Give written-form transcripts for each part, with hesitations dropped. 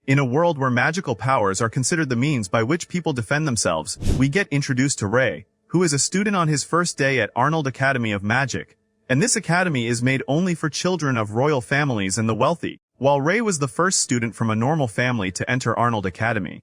In a world where magical powers are considered the means by which people defend themselves, we get introduced to Ray, who is a student on his first day at Arnold Academy of Magic. And this academy is made only for children of royal families and the wealthy, while Ray was the first student from a normal family to enter Arnold Academy.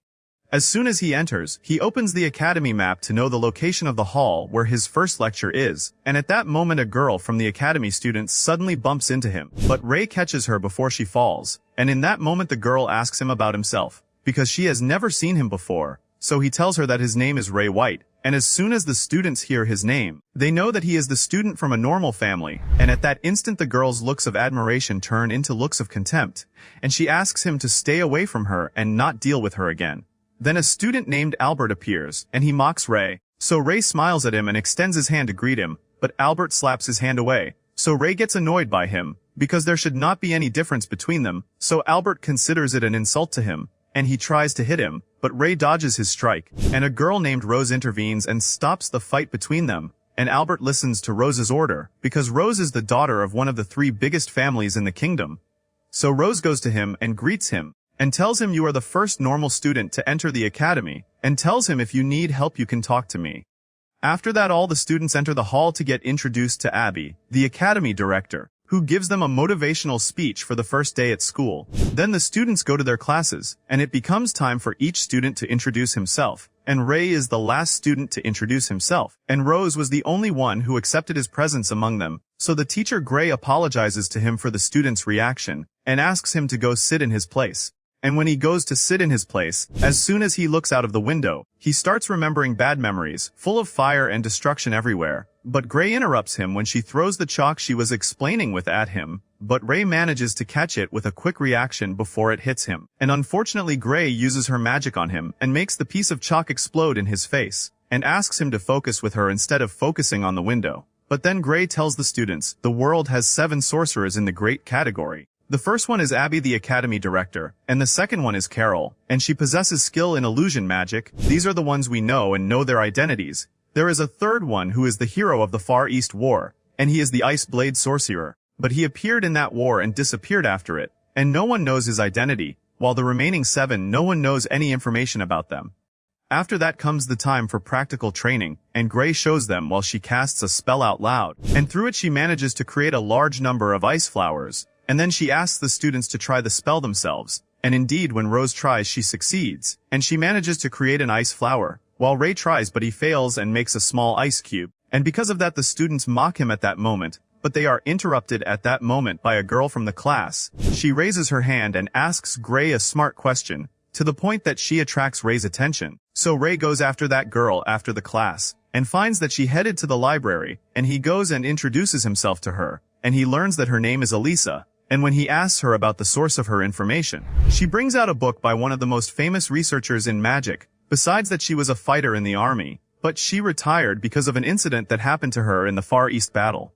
As soon as he enters, he opens the academy map to know the location of the hall where his first lecture is, and at that moment a girl from the academy students suddenly bumps into him, but Ray catches her before she falls, and in that moment the girl asks him about himself, because she has never seen him before, so he tells her that his name is Ray White, and as soon as the students hear his name, they know that he is the student from a normal family, and at that instant the girl's looks of admiration turn into looks of contempt, and she asks him to stay away from her and not deal with her again. Then a student named Albert appears, and he mocks Ray. So Ray smiles at him and extends his hand to greet him, but Albert slaps his hand away. So Ray gets annoyed by him, because there should not be any difference between them, so Albert considers it an insult to him, and he tries to hit him, but Ray dodges his strike, and a girl named Rose intervenes and stops the fight between them, and Albert listens to Rose's order, because Rose is the daughter of one of the 3 biggest families in the kingdom. So Rose goes to him and greets him, and tells him you are the first normal student to enter the academy, and tells him if you need help you can talk to me. After that all the students enter the hall to get introduced to Abby, the academy director, who gives them a motivational speech for the first day at school. Then the students go to their classes, and it becomes time for each student to introduce himself, and Ray is the last student to introduce himself, and Rose was the only one who accepted his presence among them, so the teacher Gray apologizes to him for the student's reaction, and asks him to go sit in his place. And when he goes to sit in his place, as soon as he looks out of the window, he starts remembering bad memories, full of fire and destruction everywhere. But Gray interrupts him when she throws the chalk she was explaining with at him, but Ray manages to catch it with a quick reaction before it hits him. And unfortunately Gray uses her magic on him and makes the piece of chalk explode in his face, and asks him to focus with her instead of focusing on the window. But then Gray tells the students, the world has 7 sorcerers in the great category. The first one is Abby the academy director, and the second one is Carol, and she possesses skill in illusion magic. These are the ones we know and know their identities. There is a third one who is the hero of the Far East War, and he is the Ice Blade sorcerer, but he appeared in that war and disappeared after it, and no one knows his identity, while the remaining 7 no one knows any information about them. After that comes the time for practical training, and Gray shows them while she casts a spell out loud, and through it she manages to create a large number of ice flowers. And then she asks the students to try the spell themselves, and indeed when Rose tries she succeeds, and she manages to create an ice flower, while Ray tries but he fails and makes a small ice cube, and because of that the students mock him at that moment, but they are interrupted at that moment by a girl from the class. She raises her hand and asks Gray a smart question, to the point that she attracts Ray's attention, so Ray goes after that girl after the class, and finds that she headed to the library, and he goes and introduces himself to her, and he learns that her name is Elisa. And when he asks her about the source of her information, she brings out a book by one of the most famous researchers in magic, besides that she was a fighter in the army, but she retired because of an incident that happened to her in the Far East battle.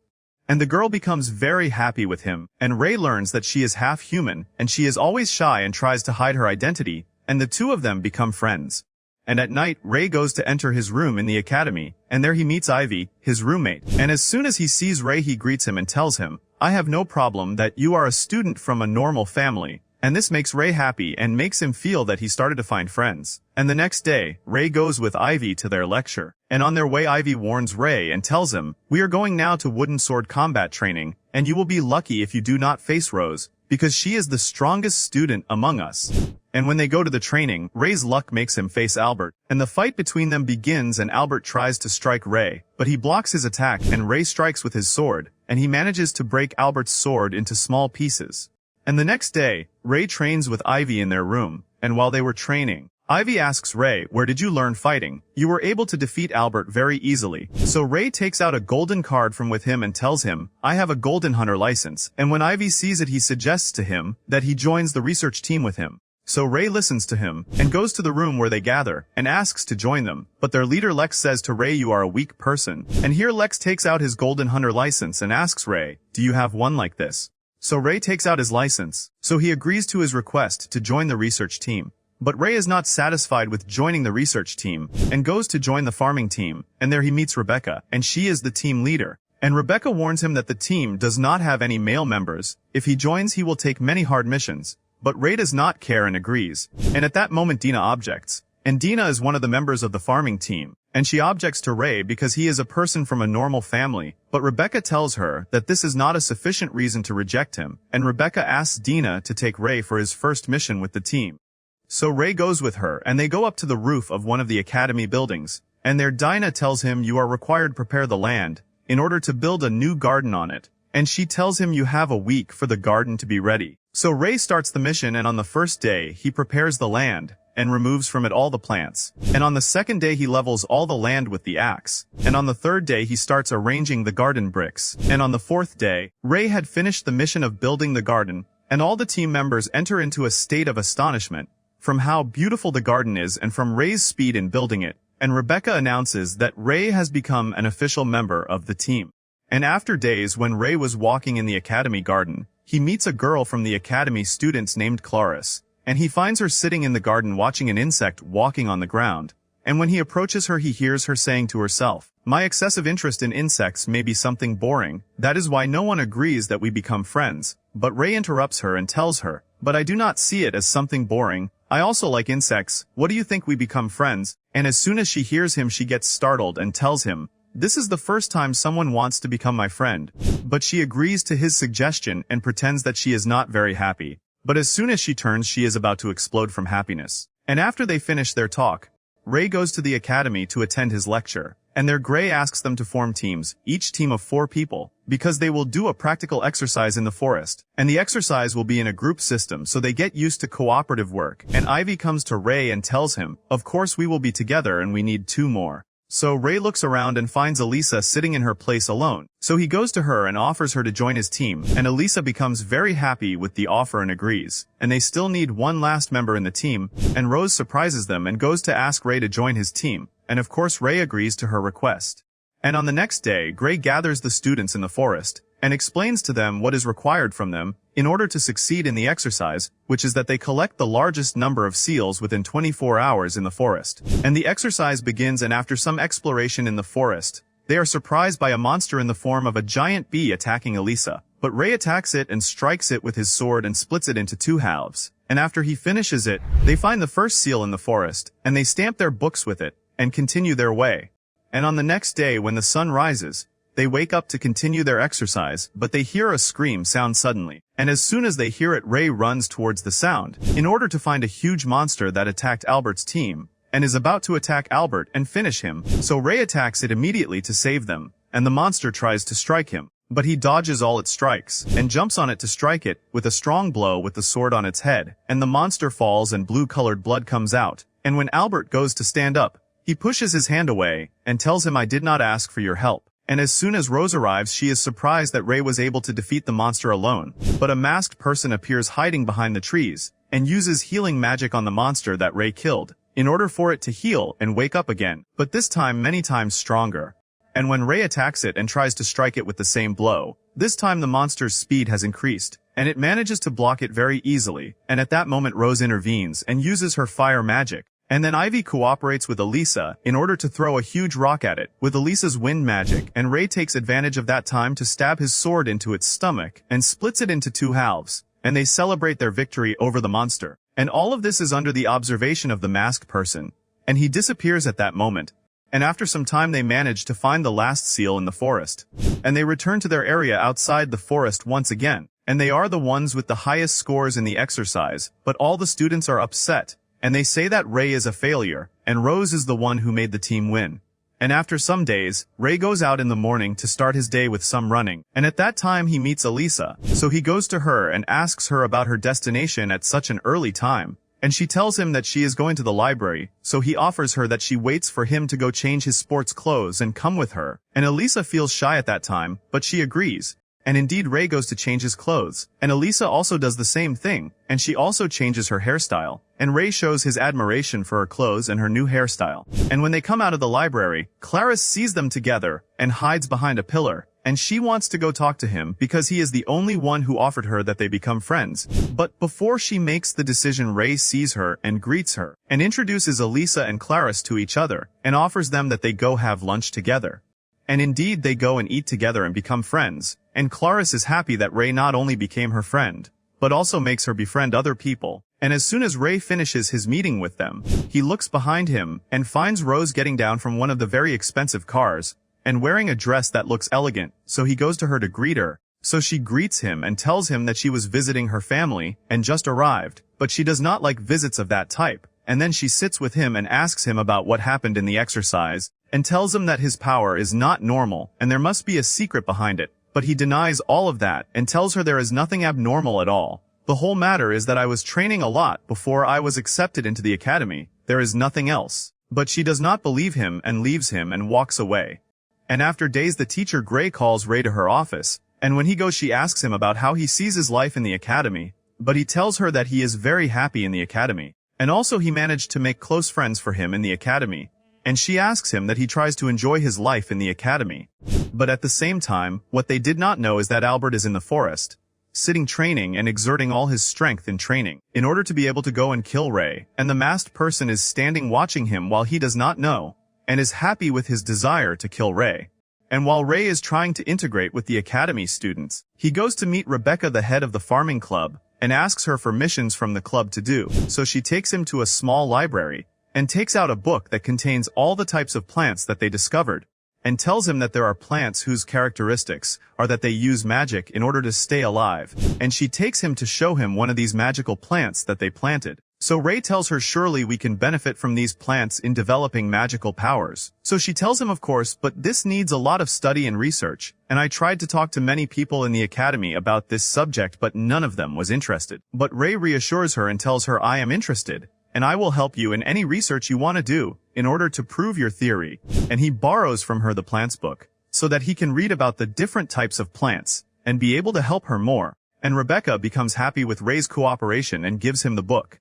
And the girl becomes very happy with him, and Ray learns that she is half human, and she is always shy and tries to hide her identity, and the 2 of them become friends. And at night, Ray goes to enter his room in the academy, and there he meets Ivy, his roommate, and as soon as he sees Ray he greets him and tells him, I have no problem that you are a student from a normal family, and this makes Ray happy and makes him feel that he started to find friends. And the next day, Ray goes with Ivy to their lecture, and on their way Ivy warns Ray and tells him, we are going now to wooden sword combat training, and you will be lucky if you do not face Rose, because she is the strongest student among us. And when they go to the training, Ray's luck makes him face Albert, and the fight between them begins and Albert tries to strike Ray, but he blocks his attack and Ray strikes with his sword, and he manages to break Albert's sword into small pieces. And the next day, Ray trains with Ivy in their room, and while they were training, Ivy asks Ray, where did you learn fighting? You were able to defeat Albert very easily. So Ray takes out a golden card from with him and tells him, I have a golden hunter license, and when Ivy sees it he suggests to him that he joins the research team with him. So Ray listens to him, and goes to the room where they gather, and asks to join them, but their leader Lex says to Ray you are a weak person, and here Lex takes out his golden hunter license and asks Ray, do you have one like this? So Ray takes out his license, so he agrees to his request to join the research team. But Ray is not satisfied with joining the research team, and goes to join the farming team, and there he meets Rebecca, and she is the team leader. And Rebecca warns him that the team does not have any male members. If he joins he will take many hard missions. but Ray does not care and agrees. And at that moment Dina objects. And Dina is one of the members of the farming team, and she objects to Ray because he is a person from a normal family, but Rebecca tells her that this is not a sufficient reason to reject him, and Rebecca asks Dina to take Ray for his first mission with the team. So Ray goes with her, and they go up to the roof of one of the academy buildings, and there Dina tells him you are required to prepare the land in order to build a new garden on it, and she tells him you have a week for the garden to be ready. So Ray starts the mission, and on the first day he prepares the land and removes from it all the plants. And on the second day he levels all the land with the axe. And on the third day he starts arranging the garden bricks. And on the fourth day, Ray had finished the mission of building the garden, and all the team members enter into a state of astonishment from how beautiful the garden is and from Ray's speed in building it. And Rebecca announces that Ray has become an official member of the team. And after days when Ray was walking in the academy garden, he meets a girl from the academy students named Clarice. And he finds her sitting in the garden watching an insect walking on the ground. And when he approaches her he hears her saying to herself, "My excessive interest in insects may be something boring. That is why no one agrees that we become friends." But Ray interrupts her and tells her, "But I do not see it as something boring. I also like insects. What do you think we become friends?" And as soon as she hears him she gets startled and tells him, "This is the first time someone wants to become my friend." But she agrees to his suggestion and pretends that she is not very happy. But as soon as she turns she is about to explode from happiness. And after they finish their talk, Ray goes to the academy to attend his lecture, and there Gray asks them to form teams, each team of 4 people, because they will do a practical exercise in the forest. And the exercise will be in a group system so they get used to cooperative work. And Ivy comes to Ray and tells him, "Of course we will be together and we need 2 more. So Ray looks around and finds Elisa sitting in her place alone. So he goes to her and offers her to join his team, and Elisa becomes very happy with the offer and agrees. And they still need one last member in the team, and Rose surprises them and goes to ask Ray to join his team, and of course Ray agrees to her request. And on the next day, Gray gathers the students in the forest, and explains to them what is required from them in order to succeed in the exercise, which is that they collect the largest number of seals within 24 hours in the forest. And the exercise begins, and after some exploration in the forest, they are surprised by a monster in the form of a giant bee attacking Elisa. But Ray attacks it and strikes it with his sword and splits it into 2 halves. And after he finishes it, they find the first seal in the forest, and they stamp their books with it, and continue their way. And on the next day when the sun rises, they wake up to continue their exercise, but they hear a scream sound suddenly. And as soon as they hear it, Ray runs towards the sound, in order to find a huge monster that attacked Albert's team, and is about to attack Albert and finish him. So Ray attacks it immediately to save them, and the monster tries to strike him. But he dodges all its strikes, and jumps on it to strike it, with a strong blow with the sword on its head, and the monster falls and blue-colored blood comes out. And when Albert goes to stand up, he pushes his hand away, and tells him, "I did not ask for your help." And as soon as Rose arrives she is surprised that Ray was able to defeat the monster alone. But a masked person appears hiding behind the trees, and uses healing magic on the monster that Ray killed, in order for it to heal and wake up again, but this time many times stronger. And when Ray attacks it and tries to strike it with the same blow, this time the monster's speed has increased, and it manages to block it very easily, and at that moment Rose intervenes and uses her fire magic. And then Ivy cooperates with Elisa in order to throw a huge rock at it with Elisa's wind magic, and Ray takes advantage of that time to stab his sword into its stomach and splits it into 2 halves, and they celebrate their victory over the monster. And all of this is under the observation of the masked person, and he disappears at that moment. And after some time they manage to find the last seal in the forest, and they return to their area outside the forest once again, and they are the ones with the highest scores in the exercise, but all the students are upset. And they say that Ray is a failure, and Rose is the one who made the team win. And after some days, Ray goes out in the morning to start his day with some running, and at that time he meets Elisa, so he goes to her and asks her about her destination at such an early time. And she tells him that she is going to the library, so he offers her that she waits for him to go change his sports clothes and come with her. And Elisa feels shy at that time, but she agrees. And indeed Ray goes to change his clothes, and Elisa also does the same thing, and she also changes her hairstyle, and Ray shows his admiration for her clothes and her new hairstyle. And when they come out of the library, Clarice sees them together, and hides behind a pillar, and she wants to go talk to him because he is the only one who offered her that they become friends. But before she makes the decision, Ray sees her and greets her, and introduces Elisa and Clarice to each other, and offers them that they go have lunch together. And indeed they go and eat together and become friends, and Clarice is happy that Ray not only became her friend, but also makes her befriend other people. And as soon as Ray finishes his meeting with them, he looks behind him and finds Rose getting down from one of the very expensive cars and wearing a dress that looks elegant, so he goes to her to greet her. So she greets him and tells him that she was visiting her family and just arrived, but she does not like visits of that type. And then she sits with him and asks him about what happened in the exercise and tells him that his power is not normal and there must be a secret behind it. But he denies all of that and tells her there is nothing abnormal at all. The whole matter is that I was training a lot before I was accepted into the academy. There is nothing else. But she does not believe him and leaves him and walks away. And after days the teacher Gray calls Ray to her office, and when he goes she asks him about how he sees his life in the academy, but he tells her that he is very happy in the academy. And also he managed to make close friends for him in the academy. And she asks him that he tries to enjoy his life in the academy. But at the same time, what they did not know is that Albert is in the forest, sitting training and exerting all his strength in training, in order to be able to go and kill Ray, and the masked person is standing watching him while he does not know, and is happy with his desire to kill Ray. And while Ray is trying to integrate with the academy students, he goes to meet Rebecca, the head of the farming club, and asks her for missions from the club to do. So she takes him to a small library, and takes out a book that contains all the types of plants that they discovered, and tells him that there are plants whose characteristics are that they use magic in order to stay alive, and she takes him to show him one of these magical plants that they planted. So Ray tells her surely we can benefit from these plants in developing magical powers. So she tells him of course, but this needs a lot of study and research, and I tried to talk to many people in the academy about this subject but none of them was interested. But Ray reassures her and tells her I am interested, and I will help you in any research you want to do in order to prove your theory. And he borrows from her the plants book, so that he can read about the different types of plants, and be able to help her more. And Rebecca becomes happy with Ray's cooperation and gives him the book.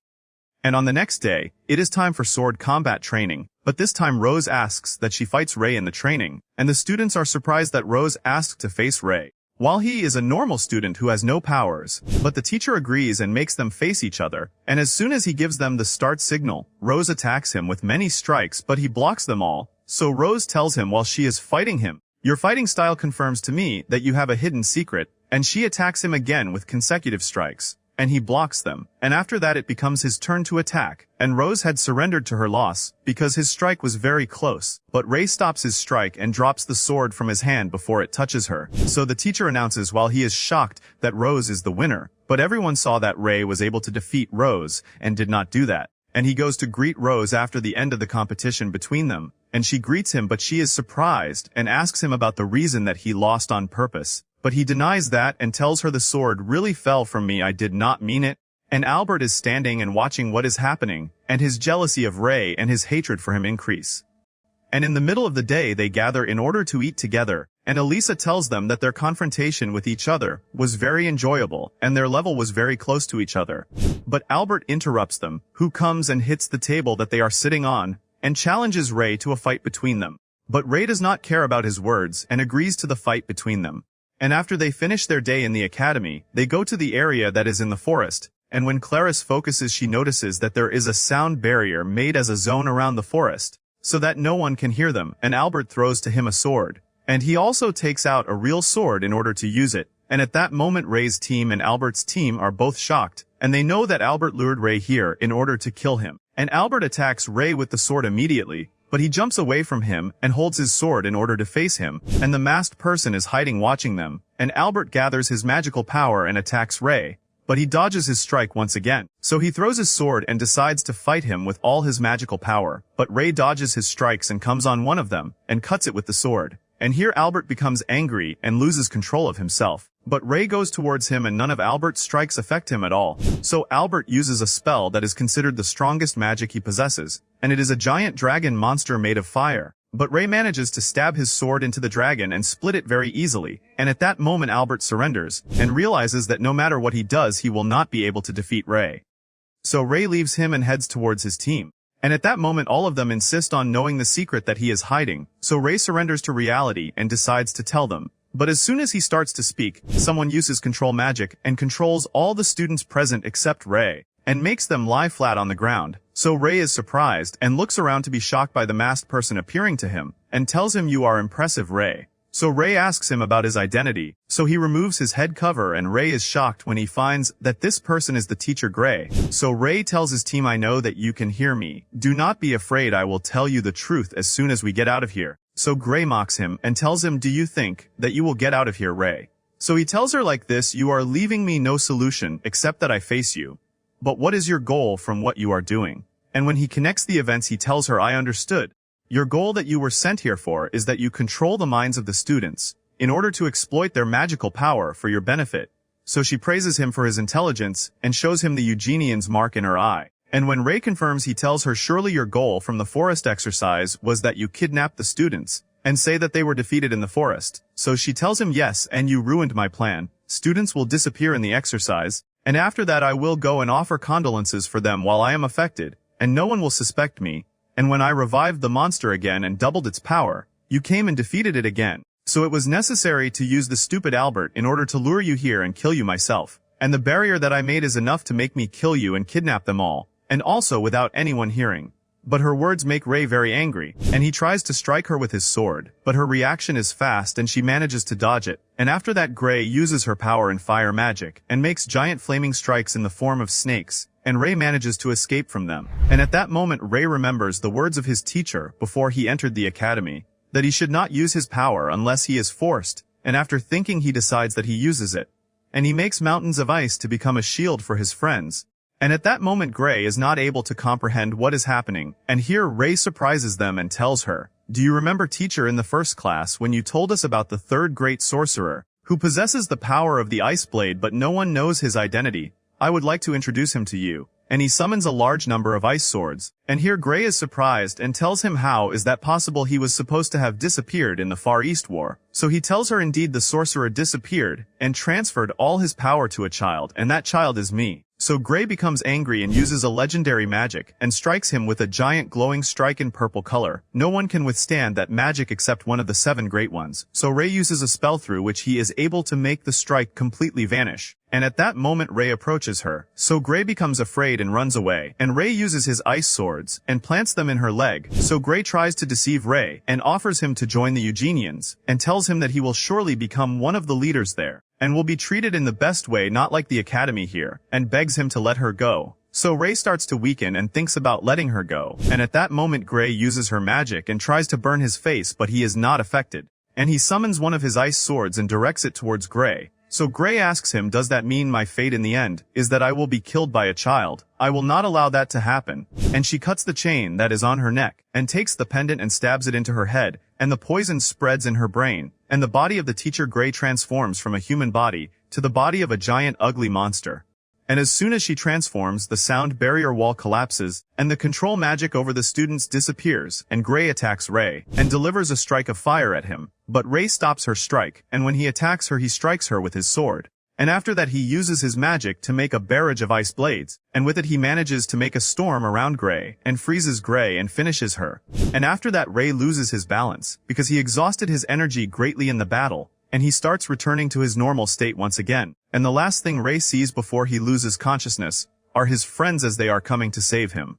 And on the next day, it is time for sword combat training, but this time Rose asks that she fights Ray in the training, and the students are surprised that Rose asked to face Ray, while he is a normal student who has no powers. But the teacher agrees and makes them face each other, and as soon as he gives them the start signal, Rose attacks him with many strikes but he blocks them all. So Rose tells him while she is fighting him, your fighting style confirms to me that you have a hidden secret, and she attacks him again with consecutive strikes. And he blocks them, and after that it becomes his turn to attack, and Rose had surrendered to her loss, because his strike was very close, but Ray stops his strike and drops the sword from his hand before it touches her. So the teacher announces while he is shocked that Rose is the winner, but everyone saw that Ray was able to defeat Rose, and did not do that. And he goes to greet Rose after the end of the competition between them, and she greets him but she is surprised, and asks him about the reason that he lost on purpose. But he denies that and tells her the sword really fell from me, I did not mean it. And Albert is standing and watching what is happening, and his jealousy of Ray and his hatred for him increase. And in the middle of the day they gather in order to eat together, and Elisa tells them that their confrontation with each other was very enjoyable, and their level was very close to each other. But Albert interrupts them, who comes and hits the table that they are sitting on, and challenges Ray to a fight between them. But Ray does not care about his words and agrees to the fight between them. And after they finish their day in the academy, they go to the area that is in the forest, and when Clarice focuses she notices that there is a sound barrier made as a zone around the forest, so that no one can hear them, and Albert throws to him a sword. And he also takes out a real sword in order to use it, and at that moment Ray's team and Albert's team are both shocked, and they know that Albert lured Ray here in order to kill him. And Albert attacks Ray with the sword immediately, but he jumps away from him and holds his sword in order to face him, and the masked person is hiding watching them, and Albert gathers his magical power and attacks Ray, but he dodges his strike once again. So he throws his sword and decides to fight him with all his magical power, but Ray dodges his strikes and comes on one of them, and cuts it with the sword. And here Albert becomes angry and loses control of himself. But Ray goes towards him and none of Albert's strikes affect him at all. So Albert uses a spell that is considered the strongest magic he possesses, and it is a giant dragon monster made of fire. But Ray manages to stab his sword into the dragon and split it very easily, and at that moment Albert surrenders, and realizes that no matter what he does he will not be able to defeat Ray. So Ray leaves him and heads towards his team. And at that moment all of them insist on knowing the secret that he is hiding, so Ray surrenders to reality and decides to tell them. But as soon as he starts to speak, someone uses control magic and controls all the students present except Ray, and makes them lie flat on the ground. So Ray is surprised and looks around to be shocked by the masked person appearing to him, and tells him you are impressive Ray. So Ray asks him about his identity, so he removes his head cover and Ray is shocked when he finds that this person is the teacher Gray. So Ray tells his team, I know that you can hear me. Do not be afraid, I will tell you the truth as soon as we get out of here. So Gray mocks him and tells him, do you think that you will get out of here, Ray? So he tells her like this, you are leaving me no solution except that I face you. But what is your goal from what you are doing? And when he connects the events he tells her, I understood. Your goal that you were sent here for is that you control the minds of the students, in order to exploit their magical power for your benefit. So she praises him for his intelligence, and shows him the Eugenian's mark in her eye. And when Ray confirms, he tells her, surely your goal from the forest exercise was that you kidnap the students, and say that they were defeated in the forest. So she tells him, yes, and you ruined my plan. Students will disappear in the exercise, and after that I will go and offer condolences for them while I am affected, and no one will suspect me. And when I revived the monster again and doubled its power, you came and defeated it again. So it was necessary to use the stupid Albert in order to lure you here and kill you myself. And the barrier that I made is enough to make me kill you and kidnap them all, and also without anyone hearing. But her words make Ray very angry, and he tries to strike her with his sword, but her reaction is fast and she manages to dodge it. And after that Gray uses her power in fire magic, and makes giant flaming strikes in the form of snakes, and Ray manages to escape from them. And at that moment Ray remembers the words of his teacher before he entered the academy, that he should not use his power unless he is forced, and after thinking he decides that he uses it. And he makes mountains of ice to become a shield for his friends. And at that moment Gray is not able to comprehend what is happening, and here Ray surprises them and tells her, do you remember, teacher, in the first class when you told us about the third great sorcerer, who possesses the power of the ice blade but no one knows his identity? I would like to introduce him to you. And he summons a large number of ice swords, and here Gray is surprised and tells him how is that possible, he was supposed to have disappeared in the Far East War. So he tells her indeed the sorcerer disappeared, and transferred all his power to a child, and that child is me. So Gray becomes angry and uses a legendary magic, and strikes him with a giant glowing strike in purple color. No one can withstand that magic except one of the 7 great ones. So Ray uses a spell through which he is able to make the strike completely vanish. And at that moment Ray approaches her. So Gray becomes afraid and runs away, and Ray uses his ice swords, and plants them in her leg. So Gray tries to deceive Ray, and offers him to join the Eugenians, and tells him that he will surely become one of the leaders there, and will be treated in the best way, not like the academy here, and begs him to let her go. So Ray starts to weaken and thinks about letting her go, and at that moment Gray uses her magic and tries to burn his face, but he is not affected. And he summons one of his ice swords and directs it towards Gray. So Gray asks him, does that mean my fate in the end is that I will be killed by a child? I will not allow that to happen. And she cuts the chain that is on her neck, and takes the pendant and stabs it into her head, and the poison spreads in her brain, and the body of the teacher Gray transforms from a human body to the body of a giant ugly monster. And as soon as she transforms, the sound barrier wall collapses, and the control magic over the students disappears, and Gray attacks Ray, and delivers a strike of fire at him. But Ray stops her strike, and when he attacks her he strikes her with his sword. And after that he uses his magic to make a barrage of ice blades, and with it he manages to make a storm around Gray, and freezes Gray and finishes her. And after that Ray loses his balance, because he exhausted his energy greatly in the battle, and he starts returning to his normal state once again. And the last thing Ray sees before he loses consciousness are his friends as they are coming to save him.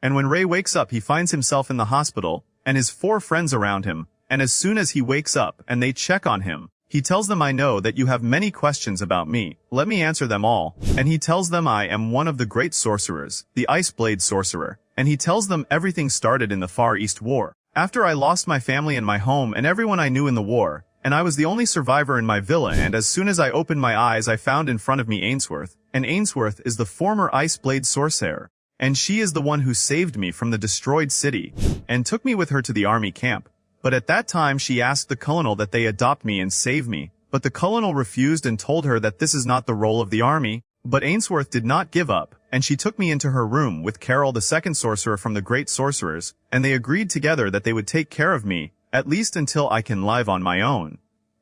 And when Ray wakes up he finds himself in the hospital, and his 4 friends around him, and as soon as he wakes up and they check on him, he tells them, I know that you have many questions about me, let me answer them all. And he tells them I am one of the great sorcerers, the Ice Blade Sorcerer, and he tells them everything started in the Far East War. After I lost my family and my home and everyone I knew in the war, and I was the only survivor in my villa, and as soon as I opened my eyes I found in front of me Ainsworth, and Ainsworth is the former Ice Blade Sorcerer, and she is the one who saved me from the destroyed city, and took me with her to the army camp. But at that time she asked the colonel that they adopt me and save me, but the colonel refused and told her that this is not the role of the army. But Ainsworth did not give up, and she took me into her room with Carol, the second sorcerer from the great sorcerers, and they agreed together that they would take care of me, at least until I can live on my own.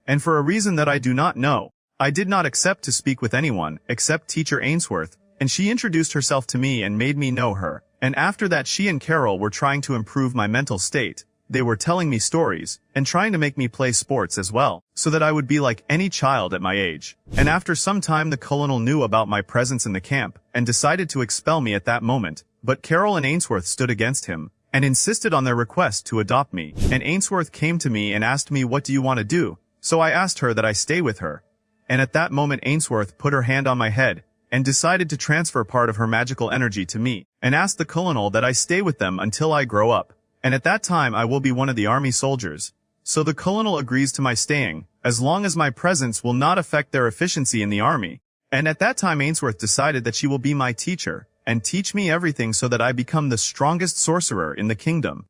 And for a reason that I do not know, I did not accept to speak with anyone except teacher Ainsworth, and she introduced herself to me and made me know her. And after that she and Carol were trying to improve my mental state. They were telling me stories, and trying to make me play sports as well, so that I would be like any child at my age. And after some time the colonel knew about my presence in the camp, and decided to expel me at that moment. But Carol and Ainsworth stood against him, and insisted on their request to adopt me. And Ainsworth came to me and asked me, "What do you want to do?" So I asked her that I stay with her. And at that moment Ainsworth put her hand on my head and decided to transfer part of her magical energy to me, and asked the colonel that I stay with them until I grow up. And at that time I will be one of the army soldiers. So the colonel agrees to my staying, as long as my presence will not affect their efficiency in the army. And at that time Ainsworth decided that she will be my teacher, and teach me everything so that I become the strongest sorcerer in the kingdom.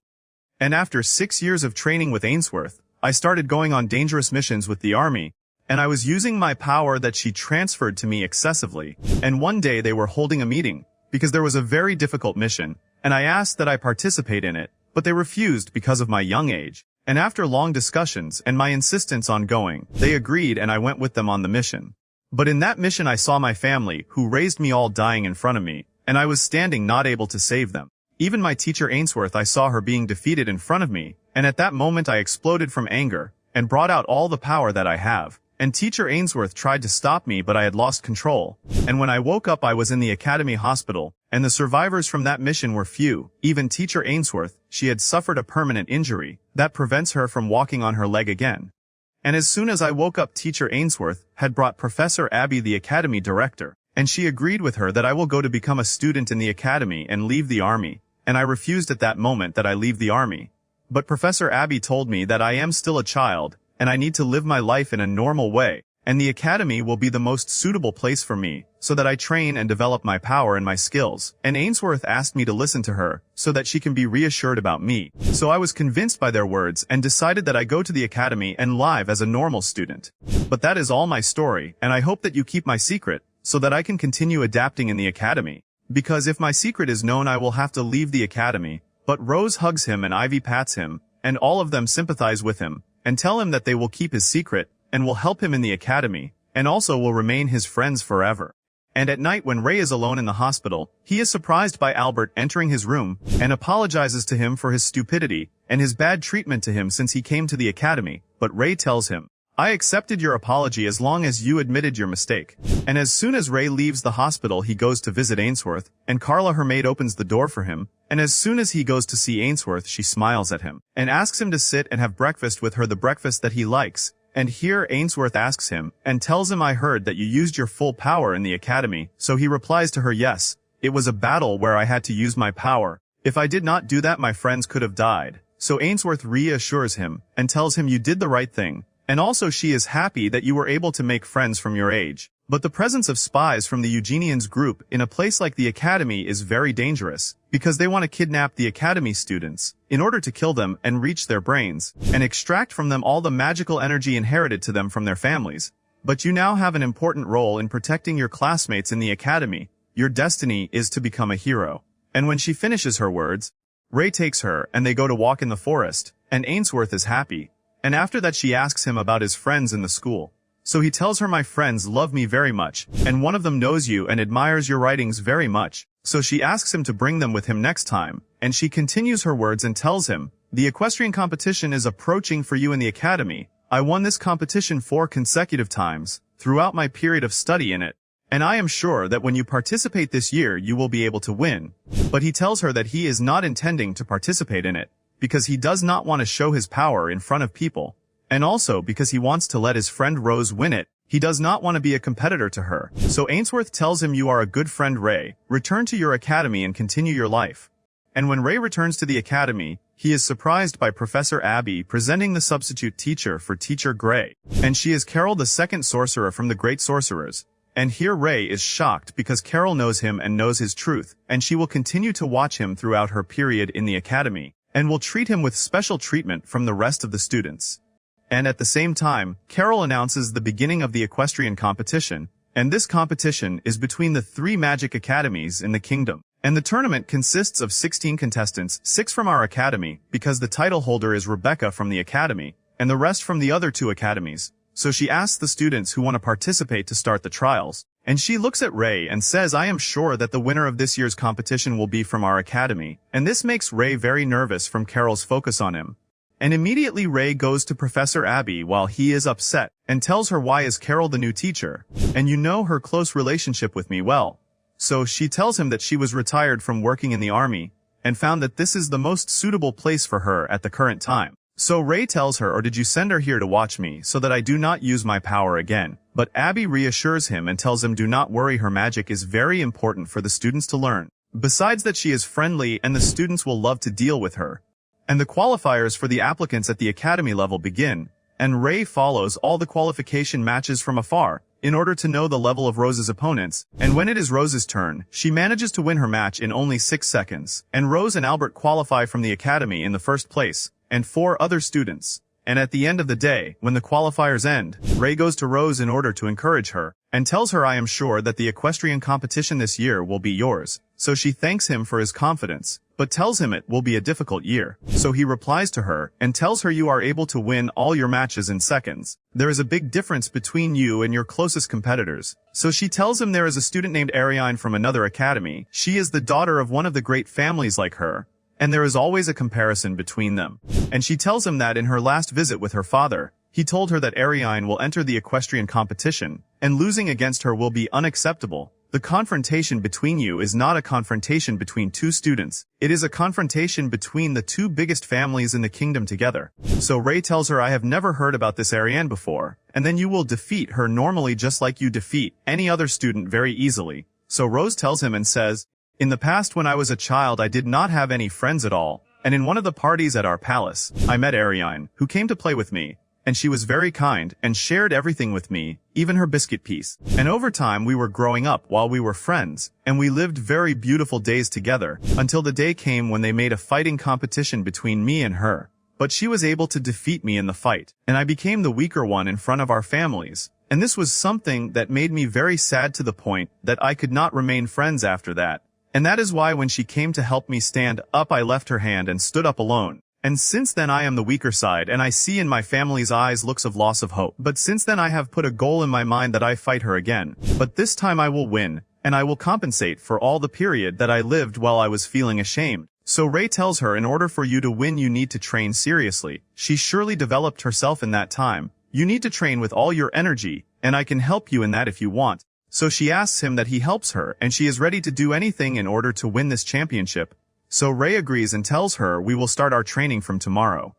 And after 6 years of training with Ainsworth, I started going on dangerous missions with the army, and I was using my power that she transferred to me excessively. And one day they were holding a meeting, because there was a very difficult mission, and I asked that I participate in it, but they refused because of my young age. And after long discussions and my insistence on going, they agreed and I went with them on the mission. But in that mission I saw my family, who raised me, all dying in front of me, and I was standing not able to save them. Even my teacher Ainsworth, I saw her being defeated in front of me, and at that moment I exploded from anger, and brought out all the power that I have. And teacher Ainsworth tried to stop me, but I had lost control. And when I woke up I was in the academy hospital, and the survivors from that mission were few. Even teacher Ainsworth, she had suffered a permanent injury that prevents her from walking on her leg again. And as soon as I woke up, teacher Ainsworth had brought Professor Abby, the academy director, and she agreed with her that I will go to become a student in the academy and leave the army. And I refused at that moment that I leave the army. But Professor Abby told me that I am still a child, and I need to live my life in a normal way, and the academy will be the most suitable place for me, so that I train and develop my power and my skills. And Ainsworth asked me to listen to her, so that she can be reassured about me. So I was convinced by their words and decided that I go to the academy and live as a normal student. But that is all my story, and I hope that you keep my secret, so that I can continue adapting in the academy. Because if my secret is known I will have to leave the academy. But Rose hugs him and Ivy pats him, and all of them sympathize with him, and tell him that they will keep his secret, and will help him in the academy, and also will remain his friends forever. And at night when Ray is alone in the hospital, he is surprised by Albert entering his room, and apologizes to him for his stupidity, and his bad treatment to him since he came to the academy. But Ray tells him, "I accepted your apology as long as you admitted your mistake." And as soon as Ray leaves the hospital he goes to visit Ainsworth, and Carla her maid opens the door for him, and as soon as he goes to see Ainsworth she smiles at him, and asks him to sit and have breakfast with her, the breakfast that he likes. And here Ainsworth asks him, and tells him, "I heard that you used your full power in the academy." So he replies to her, "Yes, it was a battle where I had to use my power. If I did not do that my friends could have died." So Ainsworth reassures him, and tells him, "You did the right thing. And also she is happy that you were able to make friends from your age. But the presence of spies from the Eugenians group in a place like the academy is very dangerous, because they want to kidnap the academy students, in order to kill them and reach their brains, and extract from them all the magical energy inherited to them from their families. But you now have an important role in protecting your classmates in the academy. Your destiny is to become a hero." And when she finishes her words, Ray takes her and they go to walk in the forest, and Ainsworth is happy. And after that she asks him about his friends in the school. So he tells her, "My friends love me very much, and one of them knows you and admires your writings very much." So she asks him to bring them with him next time, and she continues her words and tells him, "The equestrian competition is approaching for you in the academy. I won this competition 4 consecutive times, throughout my period of study in it. And I am sure that when you participate this year you will be able to win." But he tells her that he is not intending to participate in it, because he does not want to show his power in front of people. And also because he wants to let his friend Rose win it. He does not want to be a competitor to her. So Ainsworth tells him, "You are a good friend, Ray. Return to your academy and continue your life." And when Ray returns to the academy, he is surprised by Professor Abby presenting the substitute teacher for Teacher Gray. And she is Carol, the second sorcerer from the Great Sorcerers. And here Ray is shocked because Carol knows him and knows his truth, and she will continue to watch him throughout her period in the academy, and will treat him with special treatment from the rest of the students. And at the same time, Carol announces the beginning of the equestrian competition, and this competition is between the 3 magic academies in the kingdom. And the tournament consists of 16 contestants, 6 from our academy, because the title holder is Rebecca from the academy, and the rest from the other 2 academies. So she asks the students who want to participate to start the trials. And she looks at Ray and says, "I am sure that the winner of this year's competition will be from our academy." And this makes Ray very nervous from Carol's focus on him. And immediately Ray goes to Professor Abby while he is upset, and tells her, "Why is Carol the new teacher? And you know her close relationship with me well." So she tells him that she was retired from working in the army, and found that this is the most suitable place for her at the current time. So Ray tells her, or did you send her here to watch me so that I do not use my power again? But Abby reassures him and tells him do not worry, her magic is very important for the students to learn. Besides that, she is friendly and the students will love to deal with her. And the qualifiers for the applicants at the academy level begin, and Ray follows all the qualification matches from afar in order to know the level of Rose's opponents, and when it is Rose's turn, she manages to win her match in only 6 seconds, and Rose and Albert qualify from the academy in the first place, and 4 other students. And at the end of the day, when the qualifiers end, Ray goes to Rose in order to encourage her, and tells her, I am sure that the equestrian competition this year will be yours. So she thanks him for his confidence, but tells him it will be a difficult year. So he replies to her, and tells her you are able to win all your matches in seconds. There is a big difference between you and your closest competitors. So she tells him there is a student named Ariane from another academy. She is the daughter of one of the great families like her, and there is always a comparison between them. And she tells him that in her last visit with her father, he told her that Ariane will enter the equestrian competition, and losing against her will be unacceptable. The confrontation between you is not a confrontation between 2 students. It is a confrontation between the 2 biggest families in the kingdom together. So Ray tells her, I have never heard about this Ariane before, and then you will defeat her normally just like you defeat any other student very easily. So Rose tells him and says, in the past when I was a child I did not have any friends at all, and in one of the parties at our palace, I met Ariane, who came to play with me, and she was very kind and shared everything with me, even her biscuit piece. And over time we were growing up while we were friends, and we lived very beautiful days together, until the day came when they made a fighting competition between me and her. But she was able to defeat me in the fight, and I became the weaker one in front of our families. And this was something that made me very sad to the point that I could not remain friends after that. And that is why when she came to help me stand up I left her hand and stood up alone. And since then I am the weaker side and I see in my family's eyes looks of loss of hope. But since then I have put a goal in my mind that I fight her again. But this time I will win, and I will compensate for all the period that I lived while I was feeling ashamed. So Ray tells her in order for you to win you need to train seriously. She surely developed herself in that time. You need to train with all your energy, and I can help you in that if you want. So she asks him that he helps her, and she is ready to do anything in order to win this championship. So Ray agrees and tells her we will start our training from tomorrow.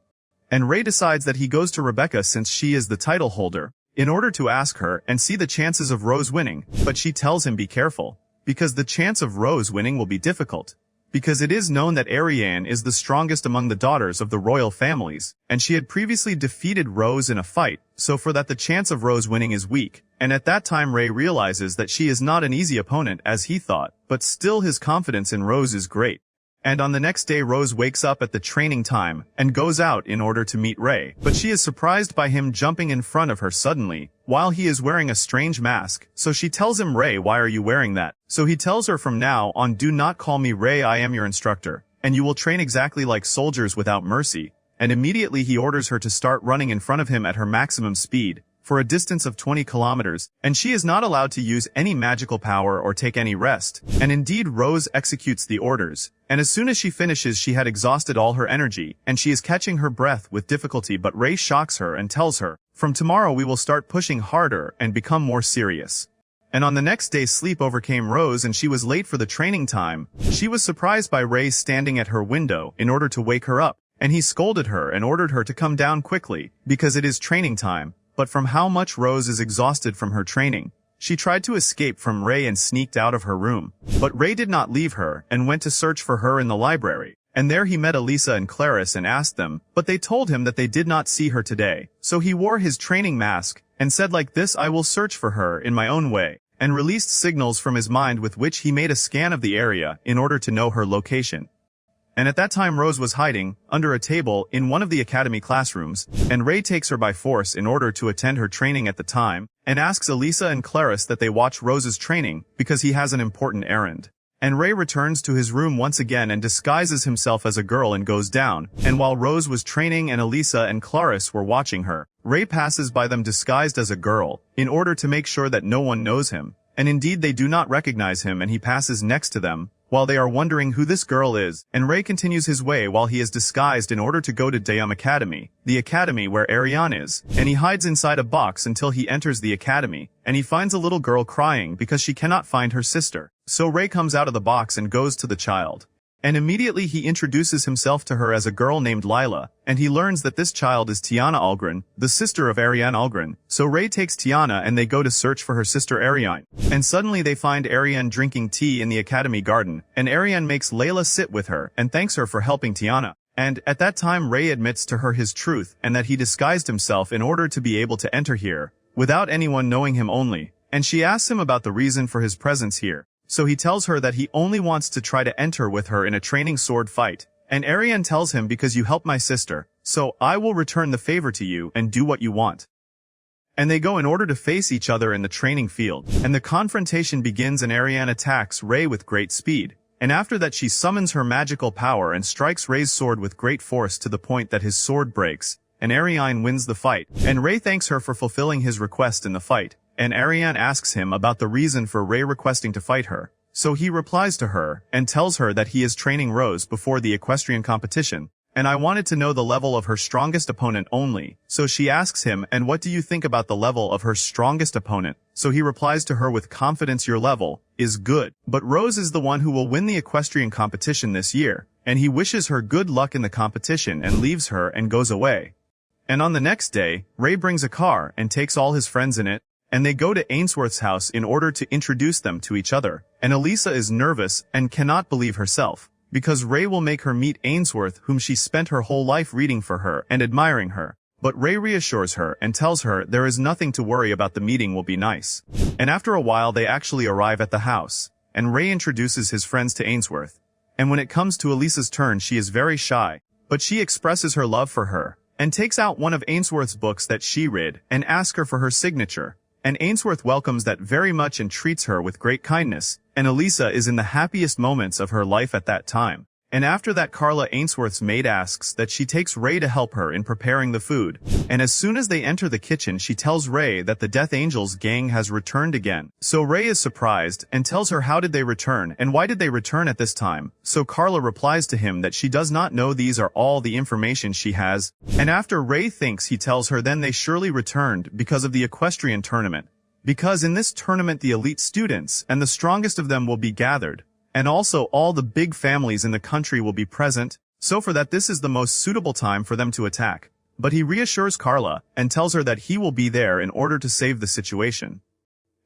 And Ray decides that he goes to Rebecca since she is the title holder, in order to ask her and see the chances of Rose winning, but she tells him be careful, because the chance of Rose winning will be difficult. Because it is known that Ariane is the strongest among the daughters of the royal families, and she had previously defeated Rose in a fight, so for that the chance of Rose winning is weak. And at that time Ray realizes that she is not an easy opponent as he thought, but still his confidence in Rose is great. And on the next day Rose wakes up at the training time and goes out in order to meet Ray, but she is surprised by him jumping in front of her suddenly, while he is wearing a strange mask. So she tells him, Ray, why are you wearing that? So he tells her, from now on do not call me Ray, I am your instructor, and you will train exactly like soldiers without mercy. And immediately he orders her to start running in front of him at her maximum speed, for a distance of 20 kilometers, and she is not allowed to use any magical power or take any rest. And indeed Rose executes the orders, and as soon as she finishes she had exhausted all her energy, and she is catching her breath with difficulty, but Ray shocks her and tells her, from tomorrow we will start pushing harder and become more serious. And on the next day sleep overcame Rose and she was late for the training time. She was surprised by Ray standing at her window in order to wake her up, and he scolded her and ordered her to come down quickly, because it is training time. But from how much Rose is exhausted from her training, she tried to escape from Ray and sneaked out of her room. But Ray did not leave her and went to search for her in the library. And there he met Elisa and Clarice and asked them, but they told him that they did not see her today. So he wore his training mask and said like this, I will search for her in my own way, and released signals from his mind with which he made a scan of the area in order to know her location. And at that time Rose was hiding under a table in one of the academy classrooms, and Ray takes her by force in order to attend her training at the time, and asks Elisa and Clarice that they watch Rose's training because he has an important errand. And Ray returns to his room once again and disguises himself as a girl and goes down, and while Rose was training and Elisa and Clarice were watching her, Ray passes by them disguised as a girl, in order to make sure that no one knows him. And indeed they do not recognize him, and he passes next to them, while they are wondering who this girl is, and Ray continues his way while he is disguised in order to go to Dayum Academy, the academy where Ariane is, and he hides inside a box until he enters the academy, and he finds a little girl crying because she cannot find her sister. So Ray comes out of the box and goes to the child. And immediately he introduces himself to her as a girl named Lila, and he learns that this child is Tiana Algren, the sister of Ariane Algren. So Ray takes Tiana and they go to search for her sister Ariane. And suddenly they find Ariane drinking tea in the academy garden, and Ariane makes Layla sit with her and thanks her for helping Tiana. And at that time Ray admits to her his truth and that he disguised himself in order to be able to enter here, without anyone knowing him only. And she asks him about the reason for his presence here. So he tells her that he only wants to try to enter with her in a training sword fight. And Ariane tells him, because you helped my sister, so I will return the favor to you and do what you want. And they go in order to face each other in the training field. And the confrontation begins and Ariane attacks Ray with great speed. And after that she summons her magical power and strikes Ray's sword with great force to the point that his sword breaks. And Ariane wins the fight. And Ray thanks her for fulfilling his request in the fight. And Ariane asks him about the reason for Ray requesting to fight her. So he replies to her and tells her that he is training Rose before the equestrian competition. And I wanted to know the level of her strongest opponent only. So she asks him, and what do you think about the level of her strongest opponent? So he replies to her with confidence, your level is good. But Rose is the one who will win the equestrian competition this year. And he wishes her good luck in the competition and leaves her and goes away. And on the next day, Ray brings a car and takes all his friends in it. And they go to Ainsworth's house in order to introduce them to each other. And Elisa is nervous and cannot believe herself, because Ray will make her meet Ainsworth, whom she spent her whole life reading for her and admiring her. But Ray reassures her and tells her there is nothing to worry about, the meeting will be nice. And after a while they actually arrive at the house, and Ray introduces his friends to Ainsworth. And when it comes to Elisa's turn, she is very shy, but she expresses her love for her, and takes out one of Ainsworth's books that she read, and asks her for her signature. And Ainsworth welcomes that very much and treats her with great kindness, and Elisa is in the happiest moments of her life at that time. And after that, Carla, Ainsworth's maid, asks that she takes Ray to help her in preparing the food. And as soon as they enter the kitchen, she tells Ray that the Death Angels gang has returned again. So Ray is surprised and tells her how did they return and why did they return at this time. So Carla replies to him that she does not know, these are all the information she has. And after Ray thinks, he tells her then they surely returned because of the equestrian tournament. Because in this tournament the elite students and the strongest of them will be gathered. And also all the big families in the country will be present, so for that this is the most suitable time for them to attack. But he reassures Carla and tells her that he will be there in order to save the situation.